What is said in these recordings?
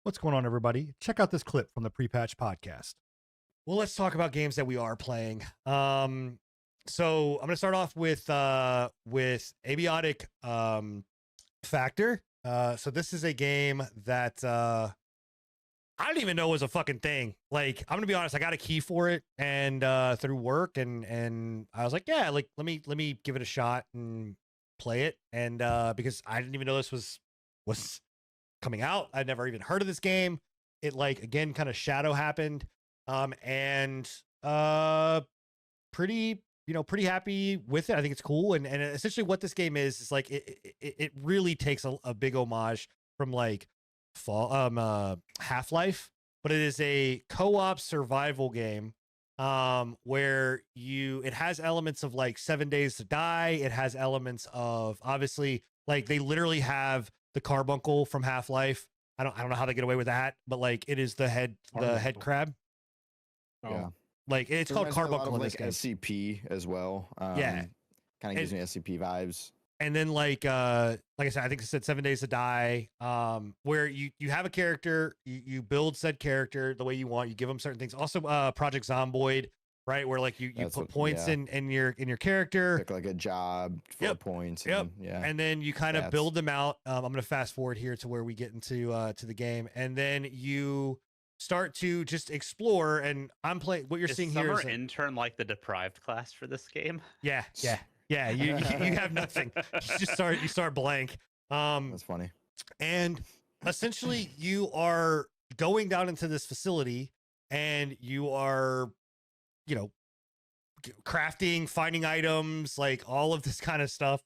What's going on, everybody? Check out this clip from the Pre-Patch podcast. Well, let's talk about games that we are playing. So I'm going to start off with Abiotic Factor. So this is a game that I didn't even know was a fucking thing. Like, I'm gonna be honest, I got a key for it and through work, and I was like, yeah, like let me give it a shot and play it. And because I didn't even know this was coming out. I'd never even heard of this game. It, like, again, kind of shadow happened. And pretty happy with it. I think it's cool. And essentially what this game is like it really takes a big homage from like Half-Life, but it is a co-op survival game where it has elements of like 7 Days to Die. It has elements of, obviously, like, they literally have the carbuncle from Half-Life. I don't know how they get away with that, but like, it is the head crab. Yeah, like, it's called carbuncle in this like game. SCP as well. Yeah, kind of gives me SCP vibes. And then like I said, I think it said 7 Days to Die, where you have a character, you build said character the way you want, you give them certain things. Also Project Zomboid, right, where like you put points in your character, pick like a job for points. Yep. And, yeah, and then you kind of build them out. I'm gonna fast forward here to where we get into to the game, and then you start to just explore. And I'm playing, what you're seeing here is intern, like the deprived class for this game. Yeah, you have nothing. You start blank. That's funny. And essentially you are going down into this facility, and you are, crafting, finding items, like all of this kind of stuff,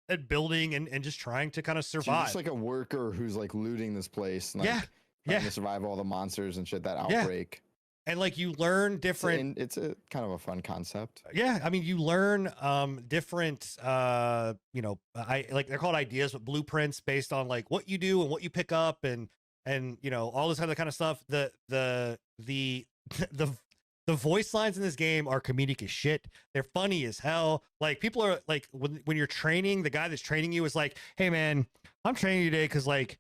and building and just trying to kind of survive. So you're just like a worker who's like looting this place. And, like, trying to survive all the monsters and shit that outbreak. And like, you learn different. It's a kind of a fun concept. Yeah, I mean, you learn different I like, they're called ideas, but blueprints based on like what you do and what you pick up, and all this other kind of stuff. The voice lines in this game are comedic as shit. They're funny as hell. Like, people are like, when you're training, the guy that's training you is like, hey man, I'm training you today because, like,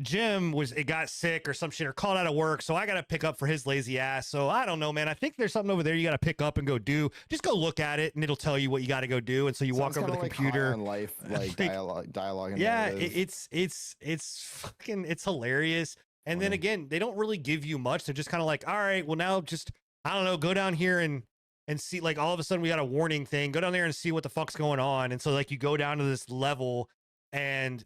Jim got sick or some shit, or called out of work, so I gotta pick up for his lazy ass. So I don't know, man, I think there's something over there you gotta pick up and go do. Just go look at it and it'll tell you what you gotta go do. And so you walk over to the computer. On life, like dialogue. Yeah, it's fucking, it's hilarious. And then again, they don't really give you much. They're just kind of like, all right, well, now just, I don't know, go down here and see, like, all of a sudden we got a warning thing, go down there and see what the fuck's going on. And so, like, you go down to this level, and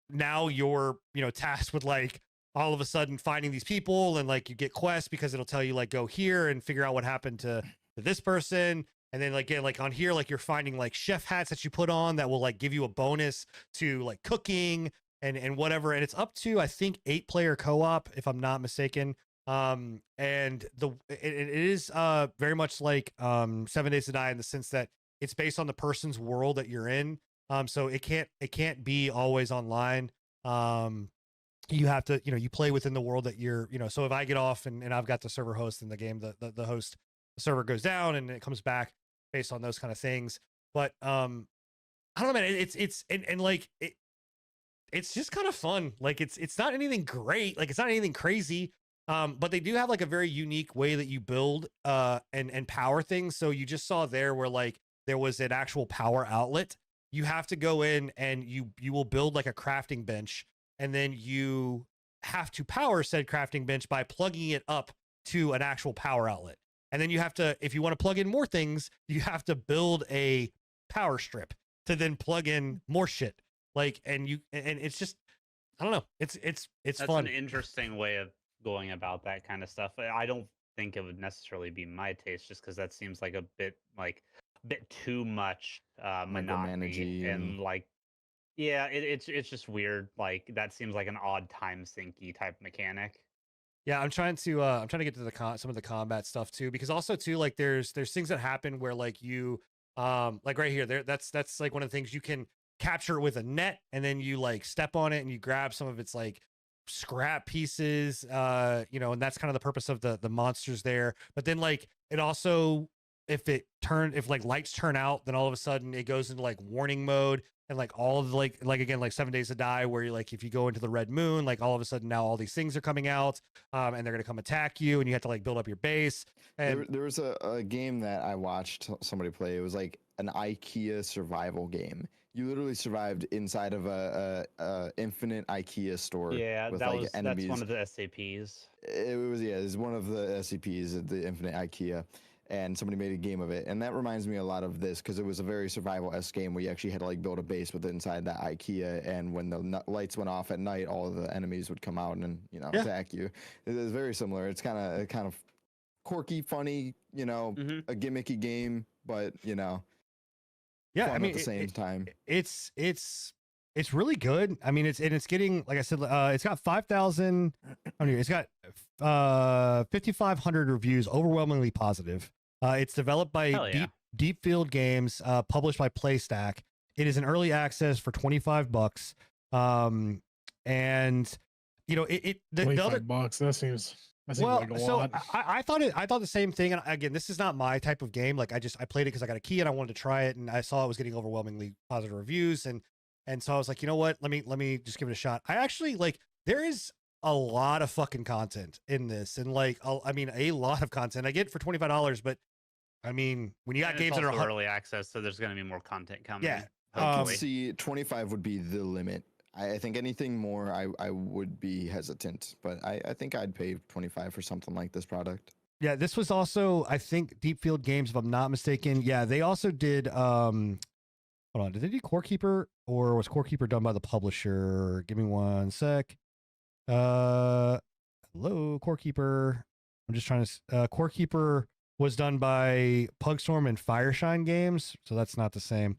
now you're, tasked with, like, all of a sudden finding these people, and like, you get quests because it'll tell you, like, go here and figure out what happened to this person. And then, like, again, like, on here, like, you're finding like chef hats that you put on that will, like, give you a bonus to, like, cooking and whatever. And it's up to, I think, 8-player co-op, if I'm not mistaken. And it is very much like 7 Days to Die, in the sense that it's based on the person's world that you're in. So it can't be always online. You have to, you play within the world that you're, so if I get off and I've got the server host in the game, the server goes down and it comes back based on those kind of things. But I don't know, man, it's just kind of fun. Like, it's not anything great, like, it's not anything crazy. But they do have, like, a very unique way that you build and power things. So you just saw there where, like, there was an actual power outlet. You have to go in and you will build, like, a crafting bench, and then you have to power said crafting bench by plugging it up to an actual power outlet. And then you have to, if you want to plug in more things, you have to build a power strip to then plug in more shit. Like, and it's just, I don't know. It's That's fun. An interesting way of going about that kind of stuff. I don't think it would necessarily be my taste, just because that seems like a bit too much monotony and like, yeah, it's just weird. Like, that seems like an odd time sinky type mechanic. Yeah, I'm trying to get to some of the combat stuff too, because also too, like, there's things that happen where, like, you like right here, that's like one of the things you can capture it with a net, and then you, like, step on it and you grab some of its, like, scrap pieces, and that's kind of the purpose of the monsters there. But then, like, it also, if like lights turn out, then all of a sudden it goes into, like, warning mode, and like all of like again like 7 Days to Die, where you like if you go into the red moon, like all of a sudden now all these things are coming out, and they're gonna come attack you, and you have to like build up your base. And there was a game that I watched somebody play. It was like an IKEA survival game. You literally survived inside of a infinite IKEA store. Yeah, with that like was enemies. that's one of the SCPs. It was one of the SCPs, the infinite IKEA. And somebody made a game of it, and that reminds me a lot of this because it was a very survival-esque game where you actually had to like build a base with inside that IKEA, and when the lights went off at night, all of the enemies would come out and attack you. It is very similar. It's kind of quirky, funny, a gimmicky game, but fun at the same time. It's really good. I mean, it's getting, like I said, it's got 5,000. It's got 5,500 reviews, overwhelmingly positive. It's developed by Deep Field Games, published by PlayStack. It is an early access for $25. And the other $25. That seems well, like a so lot. I thought the same thing. And again, this is not my type of game. Like I played it because I got a key and I wanted to try it, and I saw it was getting overwhelmingly positive reviews, and so I was like, you know what? Let me just give it a shot. I actually there is a lot of fucking content in this, and a lot of content. I get it for $25, but I mean, when you got games that are early access, so there's going to be more content coming. Yeah, I could see 25 would be the limit. I think anything more, I would be hesitant, but I think I'd pay 25 for something like this product. Yeah, this was also, I think, Deep Field Games, if I'm not mistaken. Yeah, they also did. Hold on, did they do Core Keeper, or was Core Keeper done by the publisher? Give me one sec. Hello, Core Keeper. I'm just trying to. Core Keeper was done by Pugstorm and Fireshine Games, so that's not the same.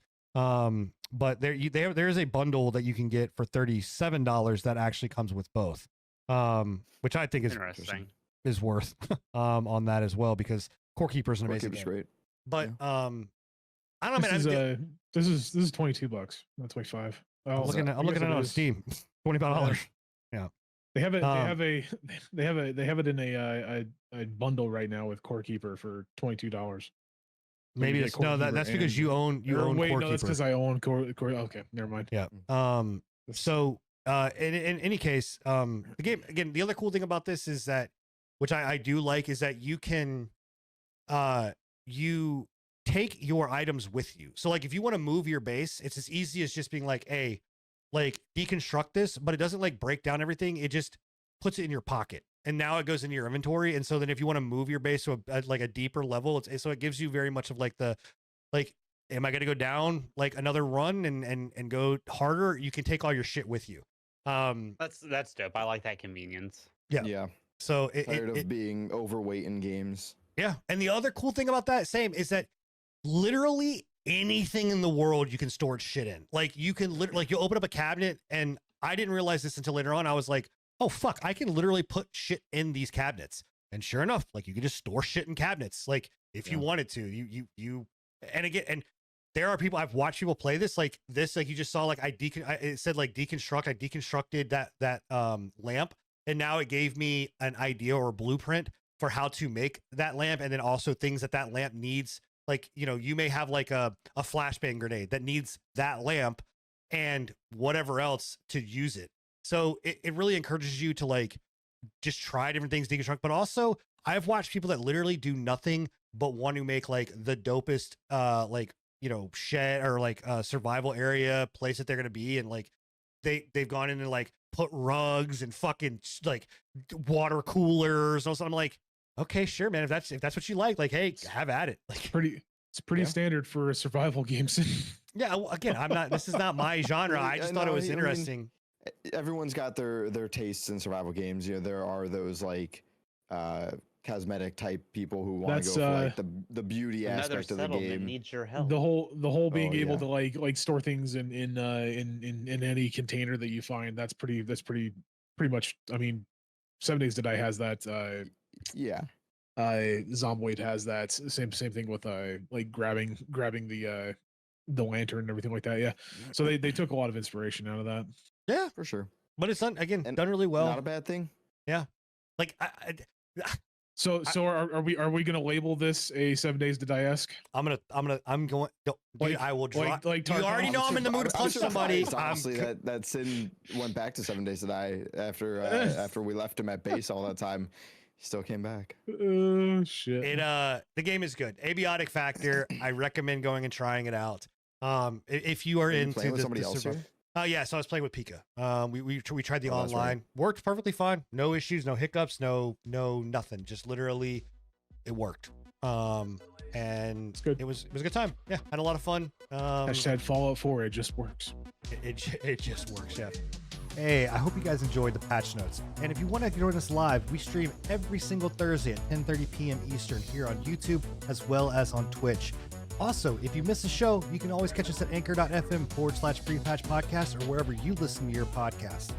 But there is a bundle that you can get for $37 that actually comes with both, which I think is interesting. Is worth on that as well, because Core Keeper is an amazing game. Great. But I don't know, man. This is $22, not 25. I'm looking at it on Steam. $25. Yeah. They have it. They have it in a bundle right now with Core Keeper for $22. Maybe it's that's because you own Core Keeper. That's because I own Core. Okay, never mind. Yeah. So in any case, the game again. The other cool thing about this is that, which I do like, is that you can you take your items with you. So like if you want to move your base, it's as easy as just being like, hey, like deconstruct this, but it doesn't like break down everything. It just puts it in your pocket, and now it goes into your inventory. And so then if you want to move your base to a deeper level, so it gives you very much of like the, like, am I going to go down like another run and go harder? You can take all your shit with you. That's dope. I like that convenience. Yeah. So tired of being overweight in games. Yeah. And the other cool thing about that is that literally anything in the world you can store shit in. Like you can literally, like, you open up a cabinet, and I didn't realize this until later on. I was like, oh fuck, I can literally put shit in these cabinets. And sure enough, like you can just store shit in cabinets. Like if you wanted to, you, and again, and there are people, I've watched people play this, like you just saw, like it said like deconstruct. I deconstructed that lamp, and now it gave me an idea or a blueprint for how to make that lamp. And then also things that lamp needs. Like, you may have like a flashbang grenade that needs that lamp and whatever else to use it. So it really encourages you to like just try different things, deconstruct. But also I've watched people that literally do nothing but want to make like the dopest shed or like survival area place that they're gonna be, and like they've gone in and like put rugs and fucking like water coolers. Also, I'm like, okay, sure, man. If that's what you like, hey, have at it. Like it's pretty standard for survival games. Yeah. Well, again, this is not my genre. I just thought it was interesting. I mean, everyone's got their tastes in survival games. There are those like cosmetic type people who want to go for like the beauty aspect of the game. Needs your help. The whole being able to like store things in any container that you find. That's pretty much. I mean, 7 Days to Die has that. Zomboid has that same thing with like grabbing the lantern and everything like that. Yeah. So they took a lot of inspiration out of that. Yeah, for sure. But it's done really well. Not a bad thing. Yeah. Like So are we gonna label this a 7 Days to Die-esque? I'm going. Dude, I will drop. Like you already know I'm in the mood to punch somebody. Honestly, that Sin went back to 7 Days to Die after we left him at base all that time. He still came back. Oh shit! The game is good. Abiotic Factor. I recommend going and trying it out. If you are into with somebody else here? Yeah, so I was playing with Pika. We tried the online. Right. Worked perfectly fine. No issues, no hiccups, no nothing. Just literally, it worked. And it was a good time. Yeah, had a lot of fun. Hashtag Fallout 4. It just works. It just works. Yeah. Hey, I hope you guys enjoyed the patch notes. And if you want to join us live, we stream every single Thursday at 10:30 p.m. Eastern here on YouTube as well as on Twitch. Also, if you miss a show, you can always catch us at anchor.fm/Free Patch Podcast or wherever you listen to your podcast.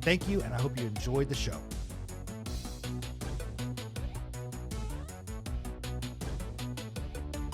Thank you, and I hope you enjoyed the show.